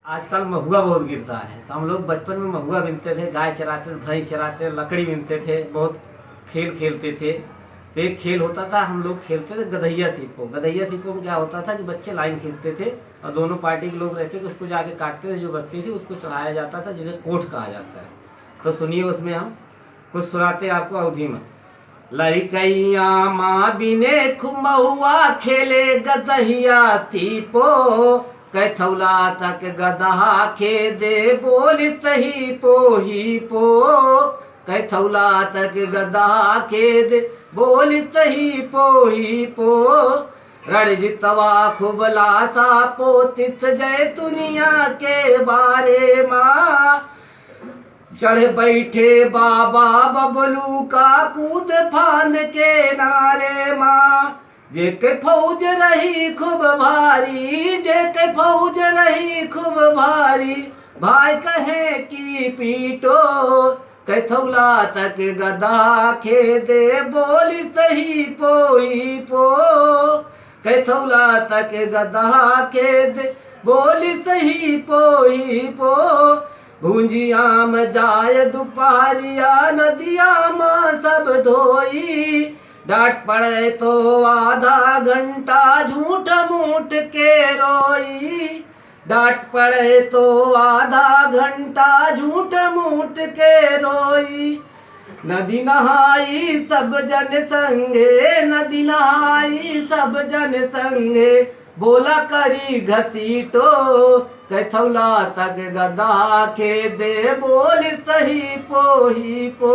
आजकल महुआ बहुत गिरता है, तो हम लोग बचपन में महुआ बीनते थे, गाय चराते थे, भैंस चराते, लकड़ी बीनते थे, बहुत खेल खेलते थे। तो एक खेल होता था, हम लोग खेलते थे गधैया सीपो। गधैया सीपो में क्या होता था कि बच्चे लाइन खींचते थे और दोनों पार्टी के लोग रहते थे, उसको जाके काटते थे, जो बचती थी उसको चढ़ाया जाता था, जिसे कोठ कहा जाता है। तो सुनिए, उसमें हम कुछ सुनाते आपको अवधि में। लड़कैया माँ बिने महुआ खेले गदहिया सीपो, कैथौला तक गदहा खे दे बोल सही पो ही पो। कैथौला तक गदहा खे दे बोल सही पो ही पो। रणजितवा खूब लासा पोतिस जय दुनिया के बारे माँ। चढ़ बैठे बाबा बबलू का कूद फांद के नारे माँ। जेके फौज रही खूब भारी, जेके फौज रही खूब भारी, भाई कहे की पीटो। कैथौला तक गदा खे दे बोली सही पोई पो। कैथौला तक गदा खे दे बोली सही पोई पो। भूंजिया में जाय दोपहरिया नदिया में सब धोई। डांट पड़े तो आधा घंटा झूठ मूठ के रोई। डांट पड़े तो आधा घंटा झूठ मूठ के रोई। नदी नहाई सब जन संगे, नदी नहाई सब जन संगे, बोला करी घसीटो। कैथौला तक गदा के दे बोल सही पो ही पो।